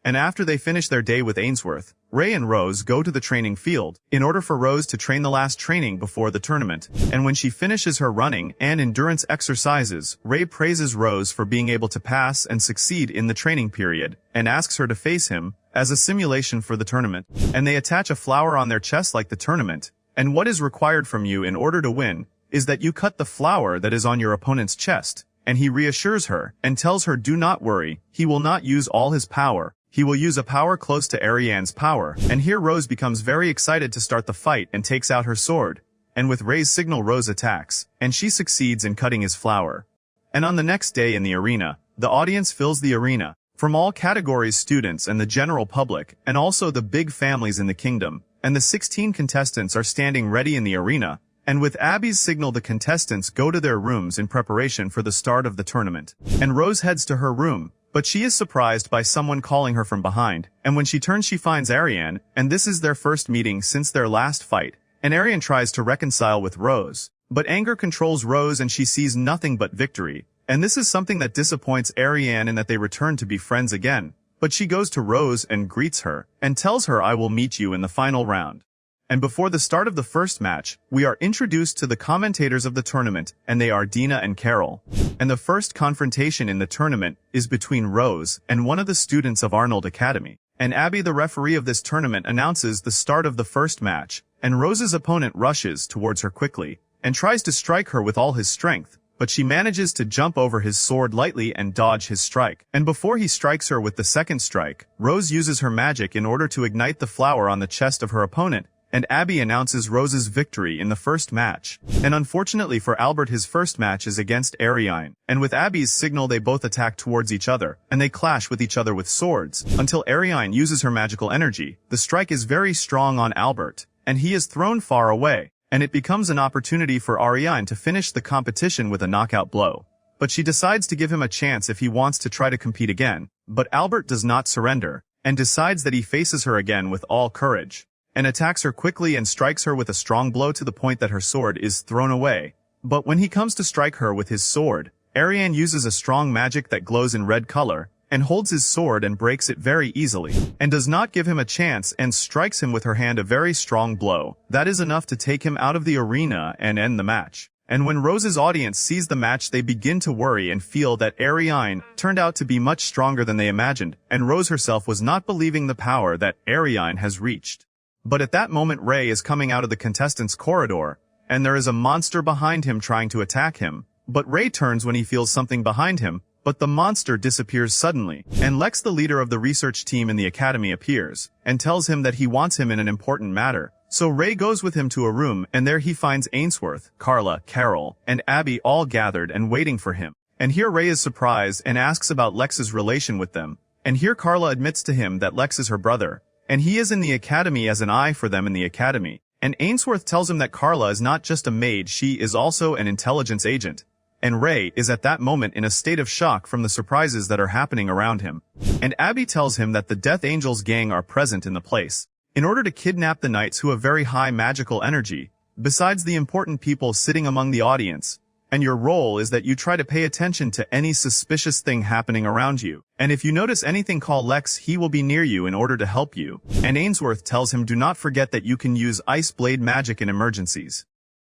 And after they finish their day with Ainsworth, Ray and Rose go to the training field in order for Rose to train the last training before the tournament. And when she finishes her running and endurance exercises, Ray praises Rose for being able to pass and succeed in the training period and asks her to face him as a simulation for the tournament. And they attach a flower on their chest like the tournament. And what is required from you in order to win is that you cut the flower that is on your opponent's chest. And he reassures her and tells her do not worry, he will not use all his power. He will use a power close to Ariane's power. And here Rose becomes very excited to start the fight and takes out her sword. And with Ray's signal, Rose attacks, and she succeeds in cutting his flower. And on the next day in the arena, the audience fills the arena, from all categories, students and the general public, and also the big families in the kingdom. And the 16 contestants are standing ready in the arena. And with Abby's signal, the contestants go to their rooms in preparation for the start of the tournament. And Rose heads to her room. But she is surprised by someone calling her from behind, and when she turns she finds Ariane, and this is their first meeting since their last fight, and Ariane tries to reconcile with Rose. But anger controls Rose and she sees nothing but victory, and this is something that disappoints Ariane in that they return to be friends again. But she goes to Rose and greets her, and tells her I will meet you in the final round. And before the start of the first match, we are introduced to the commentators of the tournament, and they are Dina and Carol. And the first confrontation in the tournament is between Rose and one of the students of Arnold Academy. And Abby, the referee of this tournament, announces the start of the first match, and Rose's opponent rushes towards her quickly, and tries to strike her with all his strength, but she manages to jump over his sword lightly and dodge his strike. And before he strikes her with the second strike, Rose uses her magic in order to ignite the flower on the chest of her opponent, and Abby announces Rose's victory in the first match. And unfortunately for Albert, his first match is against Ariane. And with Abby's signal they both attack towards each other, and they clash with each other with swords, until Ariane uses her magical energy. The strike is very strong on Albert, and he is thrown far away, and it becomes an opportunity for Ariane to finish the competition with a knockout blow. But she decides to give him a chance if he wants to try to compete again. But Albert does not surrender, and decides that he faces her again with all courage. and attacks her quickly and strikes her with a strong blow to the point that her sword is thrown away. But when he comes to strike her with his sword, Ariane uses a strong magic that glows in red color, and holds his sword and breaks it very easily, and does not give him a chance and strikes him with her hand a very strong blow. That is enough to take him out of the arena and end the match. And when Rose's audience sees the match, they begin to worry and feel that Ariane turned out to be much stronger than they imagined, and Rose herself was not believing the power that Ariane has reached. But at that moment Ray is coming out of the contestants' corridor, and there is a monster behind him trying to attack him. But Ray turns when he feels something behind him, but the monster disappears suddenly, and Lex, the leader of the research team in the academy, appears, and tells him that he wants him in an important matter. So Ray goes with him to a room, and there he finds Ainsworth, Carla, Carol, and Abby all gathered and waiting for him. And here Ray is surprised and asks about Lex's relation with them. And here Carla admits to him that Lex is her brother, and he is in the academy as an eye for them in the academy. And Ainsworth tells him that Carla is not just a maid, she is also an intelligence agent. And Ray is at that moment in a state of shock from the surprises that are happening around him. And Abby tells him that the Death Angels gang are present in the place, in order to kidnap the knights who have very high magical energy, besides the important people sitting among the audience. And your role is that you try to pay attention to any suspicious thing happening around you. And if you notice anything, call Lex, he will be near you in order to help you. And Ainsworth tells him do not forget that you can use ice blade magic in emergencies.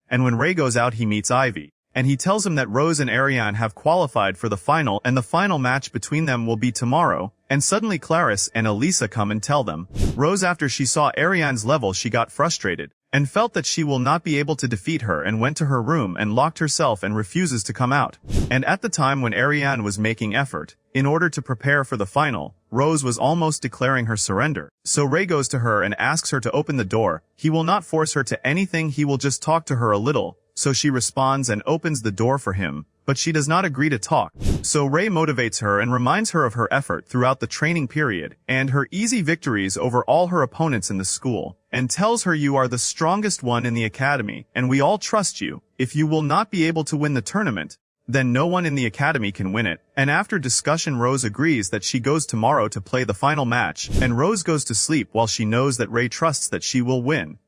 And when Ray goes out, he meets Ivy. And he tells him that Rose and Ariane have qualified for the final, and the final match between them will be tomorrow. And suddenly Clarice and Elisa come and tell them. Rose, after she saw Ariane's level, she got frustrated, and felt that she will not be able to defeat her, and went to her room and locked herself and refuses to come out. And at the time when Ariane was making effort, in order to prepare for the final, Rose was almost declaring her surrender. So Ray goes to her and asks her to open the door. He will not force her to anything, he will just talk to her a little. So she responds and opens the door for him, but she does not agree to talk. So Ray motivates her and reminds her of her effort throughout the training period, and her easy victories over all her opponents in the school, and tells her you are the strongest one in the academy, and we all trust you. If you will not be able to win the tournament, then no one in the academy can win it. And after discussion, Rose agrees that she goes tomorrow to play the final match, and Rose goes to sleep while she knows that Ray trusts that she will win.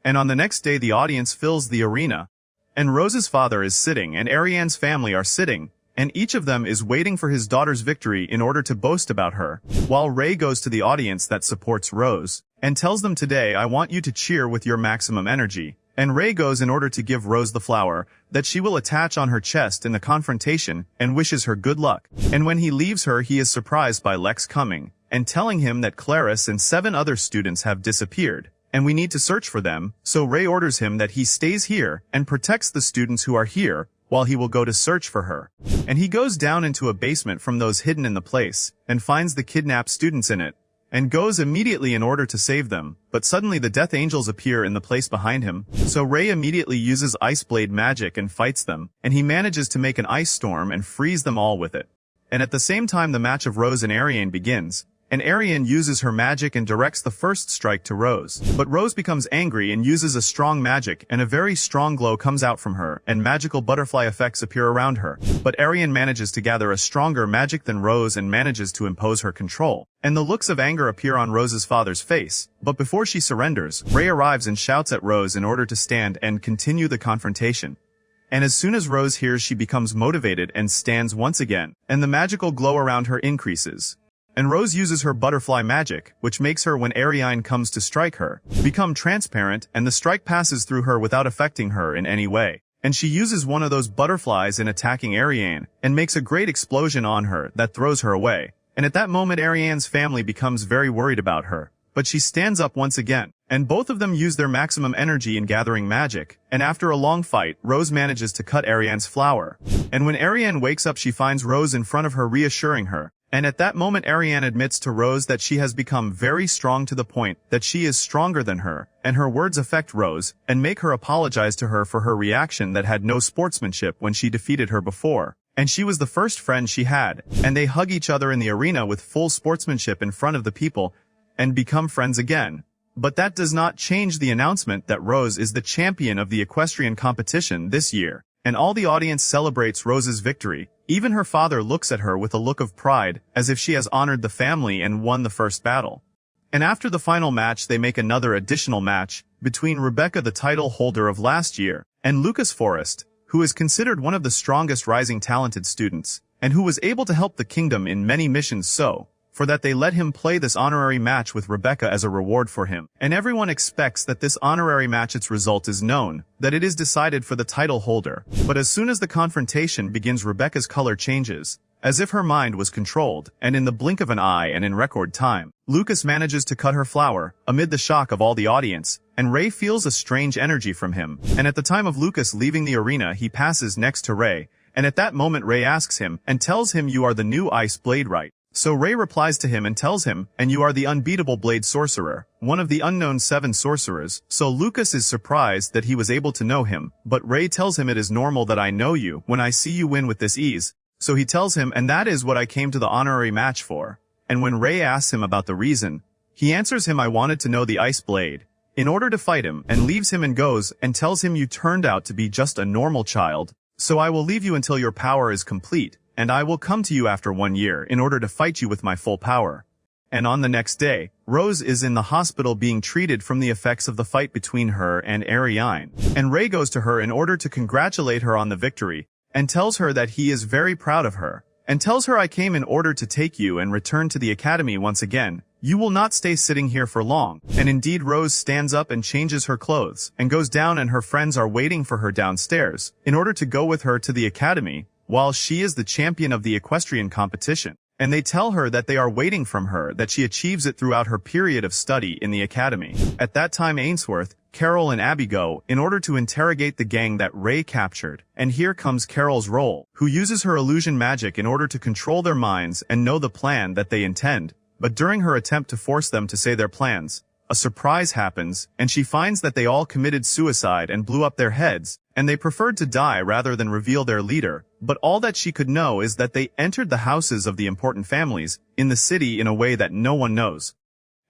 And on the next day the audience fills the arena, and Rose's father is sitting and Ariane's family are sitting, and each of them is waiting for his daughter's victory in order to boast about her, while Ray goes to the audience that supports Rose, and tells them, today I want you to cheer with your maximum energy. And Ray goes in order to give Rose the flower that she will attach on her chest in the confrontation, and wishes her good luck. And when he leaves her, he is surprised by Lex coming, and telling him that Clarice and 7 other students have disappeared, and we need to search for them. So Ray orders him that he stays here and protects the students who are here, while he will go to search for her. And he goes down into a basement from those hidden in the place, and finds the kidnapped students in it, and goes immediately in order to save them. But suddenly the Death Angels appear in the place behind him, so Ray immediately uses ice blade magic and fights them, and he manages to make an ice storm and freeze them all with it. And at the same time the match of Rose and Ariane begins, and Ariane uses her magic and directs the first strike to Rose. But Rose becomes angry and uses a strong magic, and a very strong glow comes out from her, and magical butterfly effects appear around her. But Ariane manages to gather a stronger magic than Rose and manages to impose her control. And the looks of anger appear on Rose's father's face. But before she surrenders, Ray arrives and shouts at Rose in order to stand and continue the confrontation. And as soon as Rose hears, she becomes motivated and stands once again, and the magical glow around her increases. And Rose uses her butterfly magic, which makes her, when Ariane comes to strike her, become transparent, and the strike passes through her without affecting her in any way. And she uses one of those butterflies in attacking Ariane, and makes a great explosion on her that throws her away. And at that moment Ariane's family becomes very worried about her. But she stands up once again, and both of them use their maximum energy in gathering magic, and after a long fight, Rose manages to cut Ariane's flower. And when Ariane wakes up, she finds Rose in front of her, reassuring her. And at that moment Ariane admits to Rose that she has become very strong, to the point that she is stronger than her, and her words affect Rose, and make her apologize to her for her reaction that had no sportsmanship when she defeated her before. And she was the first friend she had, and they hug each other in the arena with full sportsmanship in front of the people, and become friends again. But that does not change the announcement that Rose is the champion of the equestrian competition this year, and all the audience celebrates Rose's victory. Even her father looks at her with a look of pride, as if she has honored the family and won the first battle. And after the final match they make another additional match between Rebecca, the title holder of last year, and Lucas Forrest, who is considered one of the strongest rising talented students, and who was able to help the kingdom in many missions, so for that they let him play this honorary match with Rebecca as a reward for him. And everyone expects that this honorary match, its result is known, that it is decided for the title holder. But as soon as the confrontation begins, Rebecca's color changes, as if her mind was controlled, and in the blink of an eye and in record time, Lucas manages to cut her flower, amid the shock of all the audience, and Ray feels a strange energy from him. And at the time of Lucas leaving the arena, he passes next to Ray, and at that moment Ray asks him, and tells him, "You are the new Ice Blade, right?" So Ray replies to him and tells him, "And you are the unbeatable Blade Sorcerer, one of the unknown 7 sorcerers." So Lucas is surprised that he was able to know him, but Ray tells him, "It is normal that I know you when I see you win with this ease." So he tells him, "And that is what I came to the honorary match for." And when Ray asks him about the reason, he answers him, "I wanted to know the Ice Blade in order to fight him," and leaves him and goes and tells him, "You turned out to be just a normal child, so I will leave you until your power is complete. And I will come to you after 1 year in order to fight you with my full power." And on the next day, Rose is in the hospital being treated from the effects of the fight between her and Ariane. And Ray goes to her in order to congratulate her on the victory, and tells her that he is very proud of her, and tells her, "I came in order to take you and return to the academy once again. You will not stay sitting here for long." And indeed Rose stands up and changes her clothes, and goes down, and her friends are waiting for her downstairs, in order to go with her to the academy, while she is the champion of the Equestrian competition. And they tell her that they are waiting from her that she achieves it throughout her period of study in the academy. At that time Ainsworth, Carol and Abby go in order to interrogate the gang that Ray captured. And here comes Carol's role, who uses her illusion magic in order to control their minds and know the plan that they intend. But during her attempt to force them to say their plans, a surprise happens, and she finds that they all committed suicide and blew up their heads, and they preferred to die rather than reveal their leader. But all that she could know is that they entered the houses of the important families in the city in a way that no one knows.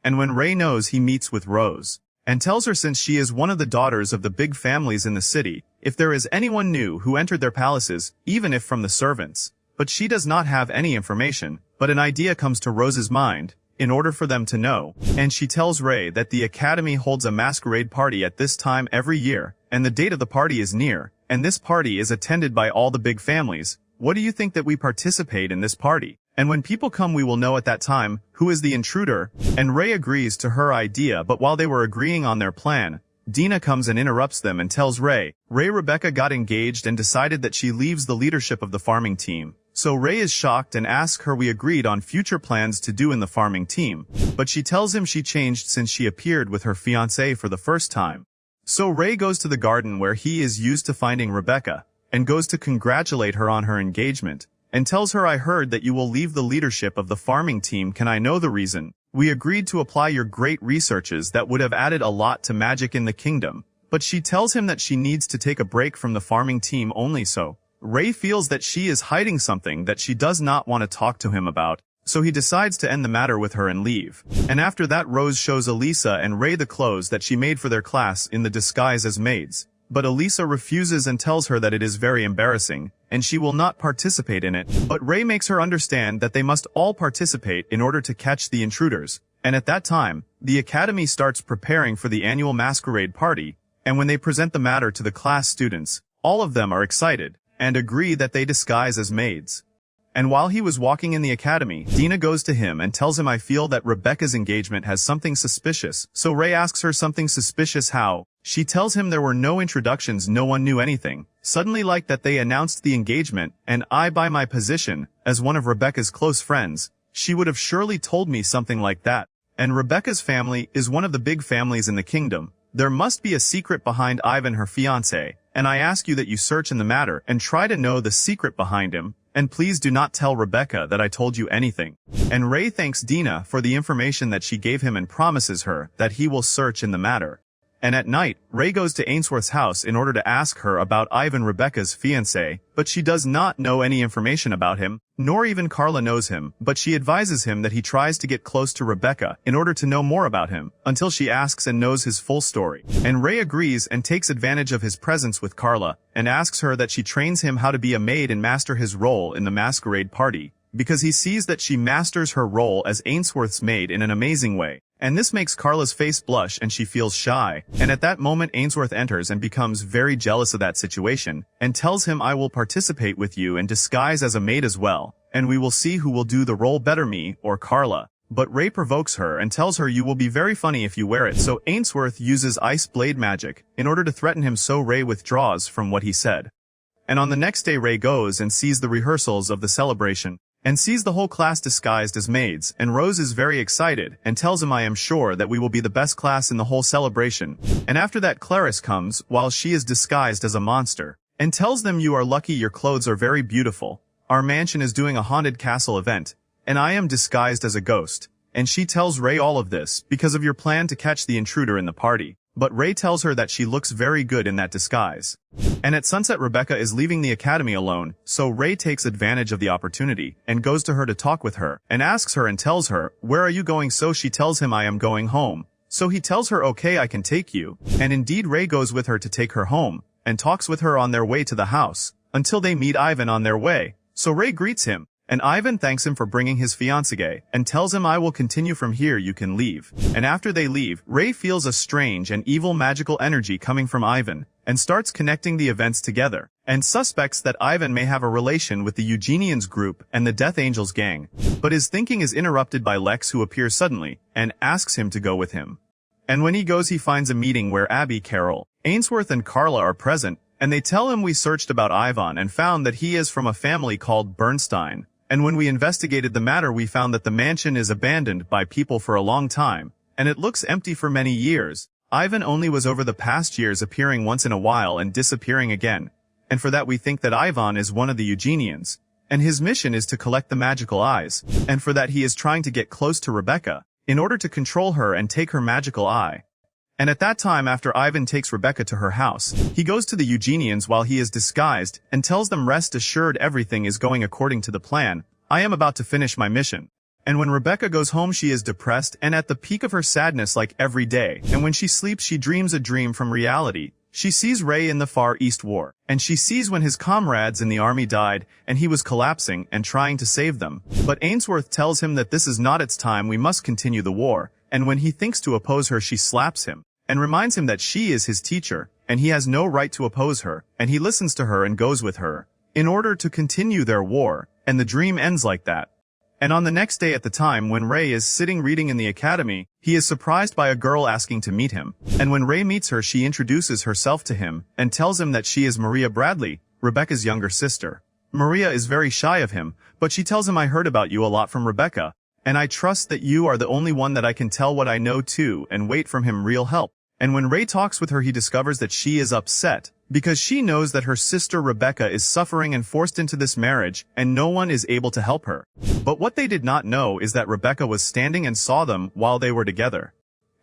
And when Ray knows, he meets with Rose, and tells her, since she is one of the daughters of the big families in the city, if there is anyone new who entered their palaces, even if from the servants. But she does not have any information, but an idea comes to Rose's mind, in order for them to know, and she tells Ray that the academy holds a masquerade party at this time every year, and the date of the party is near, and this party is attended by all the big families. What do you think that we participate in this party? And when people come, we will know at that time who is the intruder." And Ray agrees to her idea, but while they were agreeing on their plan, Dina comes and interrupts them and tells Rebecca got engaged and decided that she leaves the leadership of the farming team. So Ray is shocked and asks her, "We agreed on future plans to do in the farming team." But she tells him she changed since she appeared with her fiancé for the first time. So Ray goes to the garden where he is used to finding Rebecca, and goes to congratulate her on her engagement, and tells her, "I heard that you will leave the leadership of the farming team. Can I know the reason?" "We agreed to apply your great researches that would have added a lot to magic in the kingdom." But she tells him that she needs to take a break from the farming team only. So Ray feels that she is hiding something that she does not want to talk to him about, so he decides to end the matter with her and leave. And after that, Rose shows Elisa and Ray the clothes that she made for their class in the disguise as maids. But Elisa refuses and tells her that it is very embarrassing, and she will not participate in it. But Ray makes her understand that they must all participate in order to catch the intruders. And at that time, the academy starts preparing for the annual masquerade party, and when they present the matter to the class students, all of them are excited and agree that they disguise as maids. And while he was walking in the academy, Dina goes to him and tells him, "I feel that Rebecca's engagement has something suspicious." So Ray asks her, "Something suspicious how?" She tells him there were no introductions, no one knew anything. Suddenly, like that, they announced the engagement, and I, by my position, as one of Rebecca's close friends, she would have surely told me something like that. And Rebecca's family is one of the big families in the kingdom. There must be a secret behind Ivan, her fiancé, and I ask you that you search in the matter and try to know the secret behind him. And please do not tell Rebecca that I told you anything." And Ray thanks Dina for the information that she gave him and promises her that he will search in the matter. And at night, Ray goes to Ainsworth's house in order to ask her about Ivan, Rebecca's fiancé, but she does not know any information about him, nor even Carla knows him, but she advises him that he tries to get close to Rebecca in order to know more about him, until she asks and knows his full story. And Ray agrees and takes advantage of his presence with Carla, and asks her that she trains him how to be a maid and master his role in the masquerade party, because he sees that she masters her role as Ainsworth's maid in an amazing way. and this makes Carla's face blush and she feels shy. And at that moment Ainsworth enters and becomes very jealous of that situation, and tells him, I will participate with you and disguise as a maid as well, and we will see who will do the role better, me or Carla. But Ray provokes her and tells her you will be very funny if you wear it, so Ainsworth uses ice blade magic in order to threaten him, so Ray withdraws from what he said. And on the next day Ray goes and sees the rehearsals of the celebration, and sees the whole class disguised as maids, and Rose is very excited, and tells him I am sure that we will be the best class in the whole celebration. And after that Clarice comes, while she is disguised as a monster, and tells them you are lucky, your clothes are very beautiful. Our mansion is doing a haunted castle event, and I am disguised as a ghost. And she tells Ray all of this because of your plan to catch the intruder in the party. But Ray tells her that she looks very good in that disguise. And at sunset Rebecca is leaving the academy alone, so Ray takes advantage of the opportunity and goes to her to talk with her, and asks her and tells her, where are you going? So she tells him I am going home. So he tells her, okay, I can take you. And indeed Ray goes with her to take her home, and talks with her on their way to the house, until they meet Ivan on their way. So Ray greets him, and Ivan thanks him for bringing his fiancée, and tells him I will continue from here, you can leave. And after they leave, Ray feels a strange and evil magical energy coming from Ivan, and starts connecting the events together, and suspects that Ivan may have a relation with the Eugenians group and the Death Angels gang. But his thinking is interrupted by Lex, who appears suddenly, and asks him to go with him. And when he goes he finds a meeting where Abby, Carol, Ainsworth and Carla are present, and they tell him we searched about Ivan and found that he is from a family called Bernstein. And when we investigated the matter we found that the mansion is abandoned by people for a long time, and it looks empty for many years. Ivan only was over the past years appearing once in a while and disappearing again. And for that we think that Ivan is one of the Eugenians, and his mission is to collect the magical eyes, and for that he is trying to get close to Rebecca, in order to control her and take her magical eye. And at that time after Ivan takes Rebecca to her house, he goes to the Eugenians while he is disguised, and tells them rest assured everything is going according to the plan, I am about to finish my mission. And when Rebecca goes home she is depressed and at the peak of her sadness like every day, and when she sleeps she dreams a dream from reality. She sees Ray in the Far East War, and she sees when his comrades in the army died, and he was collapsing and trying to save them. But Ainsworth tells him that this is not its time, we must continue the war. And when he thinks to oppose her she slaps him, and reminds him that she is his teacher, and he has no right to oppose her, and he listens to her and goes with her, in order to continue their war, and the dream ends like that. And on the next day at the time when Ray is sitting reading in the academy, he is surprised by a girl asking to meet him, and when Ray meets her she introduces herself to him, and tells him that she is Maria Bradley, Rebecca's younger sister. Maria is very shy of him, but she tells him I heard about you a lot from Rebecca, and I trust that you are the only one that I can tell what I know to and wait from him real help. And when Ray talks with her he discovers that she is upset, because she knows that her sister Rebecca is suffering and forced into this marriage, and no one is able to help her. But what they did not know is that Rebecca was standing and saw them while they were together.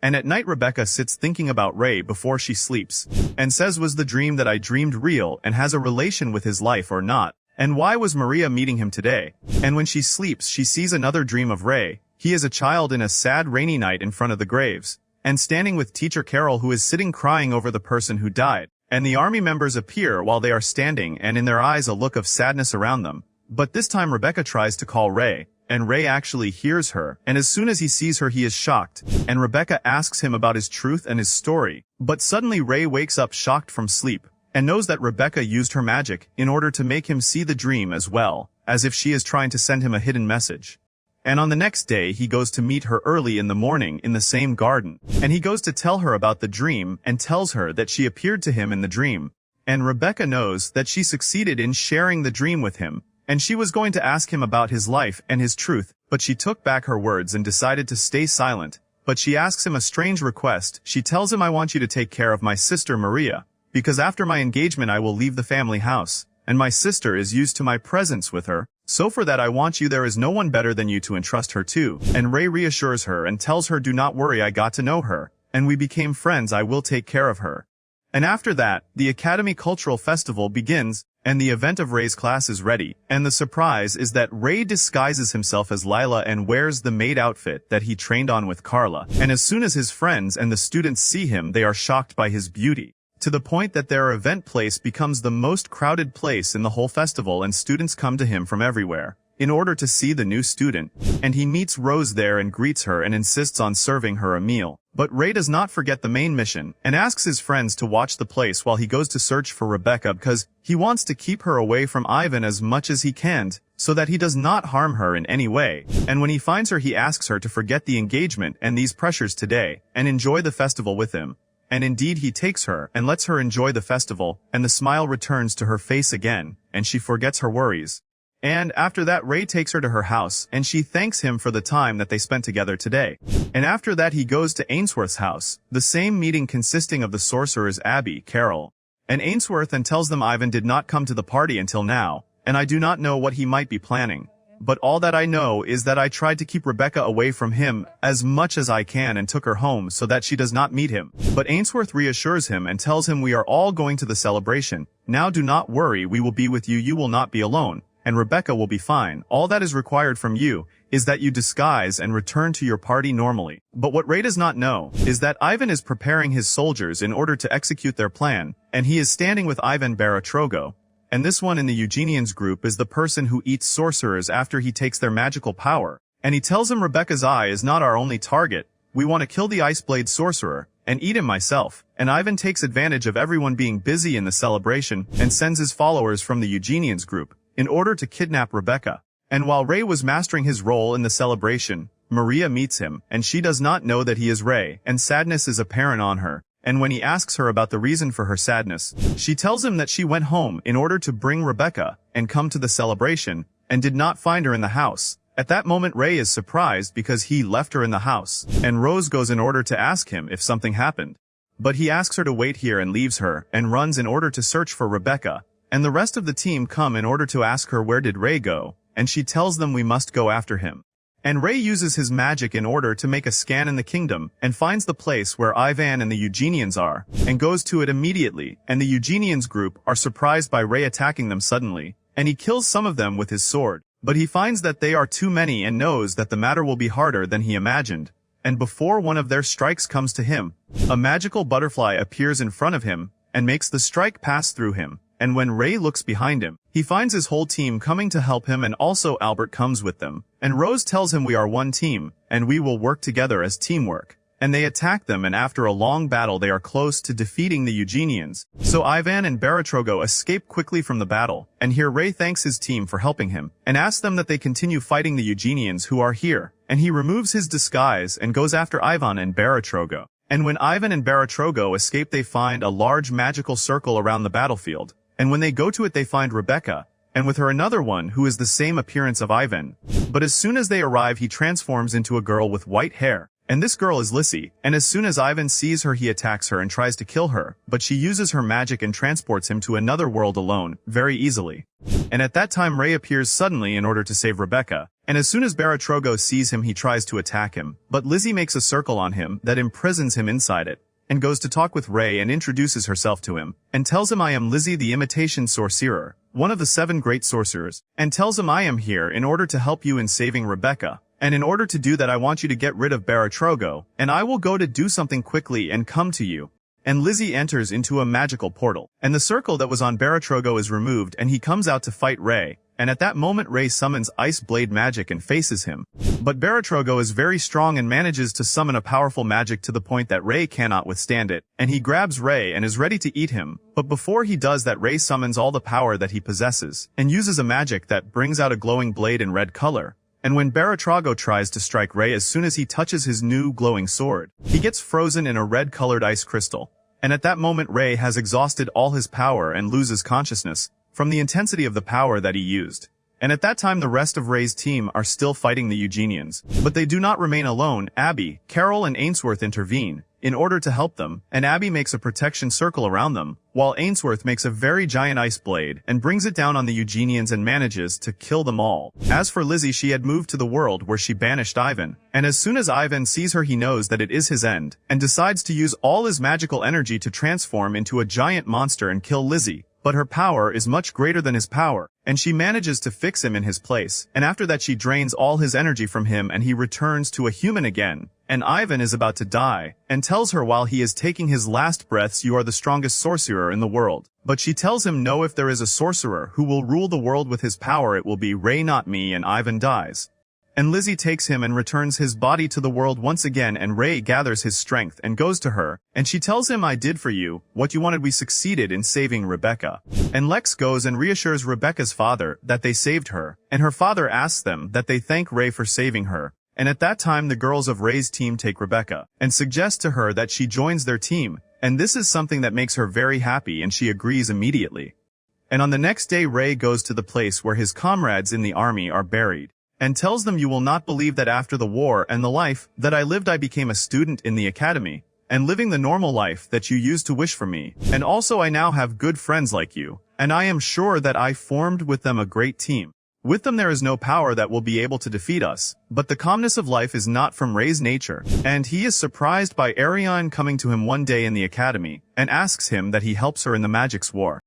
And at night Rebecca sits thinking about Ray before she sleeps, and says was the dream that I dreamed real and has a relation with his life or not? And why was Maria meeting him today? And when she sleeps she sees another dream of Ray. He is a child in a sad rainy night in front of the graves, and standing with teacher Carol who is sitting crying over the person who died. And the army members appear while they are standing and in their eyes a look of sadness around them. But this time Rebecca tries to call Ray, and Ray actually hears her, and as soon as he sees her he is shocked, and Rebecca asks him about his truth and his story. But suddenly Ray wakes up shocked from sleep, and knows that Rebecca used her magic in order to make him see the dream as well, as if she is trying to send him a hidden message. And on the next day he goes to meet her early in the morning in the same garden, and he goes to tell her about the dream and tells her that she appeared to him in the dream. And Rebecca knows that she succeeded in sharing the dream with him, and she was going to ask him about his life and his truth, but she took back her words and decided to stay silent. But she asks him a strange request. She tells him I want you to take care of my sister Maria, because after my engagement I will leave the family house, and my sister is used to my presence with her. So for that I want you, there is no one better than you to entrust her to. And Ray reassures her and tells her do not worry, I got to know her, and we became friends, I will take care of her. And after that, the Academy Cultural Festival begins, and the event of Ray's class is ready, and the surprise is that Ray disguises himself as Lila and wears the maid outfit that he trained on with Carla, and as soon as his friends and the students see him they are shocked by his beauty, to the point that their event place becomes the most crowded place in the whole festival and students come to him from everywhere. in order to see the new student, and he meets Rose there and greets her and insists on serving her a meal. But Ray does not forget the main mission, and asks his friends to watch the place while he goes to search for Rebecca because he wants to keep her away from Ivan as much as he can, so that he does not harm her in any way. And when he finds her, he asks her to forget the engagement and these pressures today, and enjoy the festival with him. And indeed he takes her and lets her enjoy the festival, and the smile returns to her face again, and she forgets her worries. And after that, Ray takes her to her house, and she thanks him for the time that they spent together today. And after that he goes to Ainsworth's house, the same meeting consisting of the sorcerers Abby, Carol, and Ainsworth, and tells them Ivan did not come to the party until now, and I do not know what he might be planning. But all that I know is that I tried to keep Rebecca away from him as much as I can and took her home so that she does not meet him. But Ainsworth reassures him and tells him we are all going to the celebration. Now do not worry, we will be with you, you will not be alone. And Rebecca will be fine. All that is required from you is that you disguise and return to your party normally. But what Ray does not know is that Ivan is preparing his soldiers in order to execute their plan, and he is standing with Ivan Baratrogo. And this one in the Eugenians group is the person who eats sorcerers after he takes their magical power. And he tells him Rebecca's eye is not our only target. We want to kill the Iceblade sorcerer and eat him myself. And Ivan takes advantage of everyone being busy in the celebration and sends his followers from the Eugenians group in order to kidnap Rebecca. And while Ray was mastering his role in the celebration, Maria meets him, and she does not know that he is Ray, and sadness is apparent on her. And when he asks her about the reason for her sadness, she tells him that she went home in order to bring Rebecca and come to the celebration, and did not find her in the house. At that moment Ray is surprised because he left her in the house, and Rose goes in order to ask him if something happened. But he asks her to wait here and leaves her, and runs in order to search for Rebecca. And the rest of the team come in order to ask her where did Ray go, and she tells them we must go after him. And Ray uses his magic in order to make a scan in the kingdom, and finds the place where Ivan and the Eugenians are, and goes to it immediately, and the Eugenians group are surprised by Ray attacking them suddenly, and he kills some of them with his sword. But he finds that they are too many and knows that the matter will be harder than he imagined. And before one of their strikes comes to him, a magical butterfly appears in front of him, and makes the strike pass through him. And when Ray looks behind him, he finds his whole team coming to help him, and also Albert comes with them. And Rose tells him we are one team, and we will work together as teamwork. And they attack them, and after a long battle they are close to defeating the Eugenians. So Ivan and Baratrogo escape quickly from the battle, and here Ray thanks his team for helping him, and asks them that they continue fighting the Eugenians who are here. And he removes his disguise and goes after Ivan and Baratrogo. And when Ivan and Baratrogo escape, they find a large magical circle around the battlefield. And when they go to it they find Rebecca, and with her another one who is the same appearance of Ivan. But as soon as they arrive he transforms into a girl with white hair. And this girl is Lissy, and as soon as Ivan sees her he attacks her and tries to kill her, but she uses her magic and transports him to another world alone, very easily. And at that time Ray appears suddenly in order to save Rebecca, and as soon as Baratrogo sees him he tries to attack him, but Lizzie makes a circle on him that imprisons him inside it, and goes to talk with Ray and introduces herself to him, and tells him I am Lizzie the imitation sorcerer, one of the 7 great sorcerers, and tells him I am here in order to help you in saving Rebecca. And in order to do that I want you to get rid of Baratrogo, and I will go to do something quickly and come to you. And Lizzie enters into a magical portal, and the circle that was on Baratrogo is removed and he comes out to fight Ray, and at that moment Ray summons Ice Blade magic and faces him. But Baratrogo is very strong and manages to summon a powerful magic to the point that Ray cannot withstand it, and he grabs Ray and is ready to eat him. But before he does that Ray summons all the power that he possesses, and uses a magic that brings out a glowing blade in red color. And when Baratrogo tries to strike Ray, as soon as he touches his new glowing sword, he gets frozen in a red-colored ice crystal. And at that moment Ray has exhausted all his power and loses consciousness from the intensity of the power that he used. And at that time the rest of Ray's team are still fighting the Eugenians. But they do not remain alone. Abby, Carol and Ainsworth intervene in order to help them, and Abby makes a protection circle around them, while Ainsworth makes a very giant ice blade and brings it down on the Eugenians and manages to kill them all. As for Lizzie, she had moved to the world where she banished Ivan, and as soon as Ivan sees her he knows that it is his end, and decides to use all his magical energy to transform into a giant monster and kill Lizzie. But her power is much greater than his power, and she manages to fix him in his place, and after that she drains all his energy from him and he returns to a human again. and Ivan is about to die, and tells her while he is taking his last breaths, "You are the strongest sorcerer in the world." But she tells him no, if there is a sorcerer who will rule the world with his power, it will be Ray, not me, and Ivan dies. And Lizzie takes him and returns his body to the world once again, and Ray gathers his strength and goes to her, and she tells him, "I did for you what you wanted, we succeeded in saving Rebecca." And Lex goes and reassures Rebecca's father that they saved her, and her father asks them that they thank Ray for saving her. And at that time the girls of Ray's team take Rebecca, and suggest to her that she joins their team, and this is something that makes her very happy, and she agrees immediately. And on the next day Ray goes to the place where his comrades in the army are buried, and tells them, "You will not believe that after the war and the life that I lived, I became a student in the academy, and living the normal life that you used to wish for me. And also I now have good friends like you, and I am sure that I formed with them a great team. With them there is no power that will be able to defeat us." But the calmness of life is not from Ray's nature, and he is surprised by Ariane coming to him one day in the academy, and asks him that he helps her in the magic's war.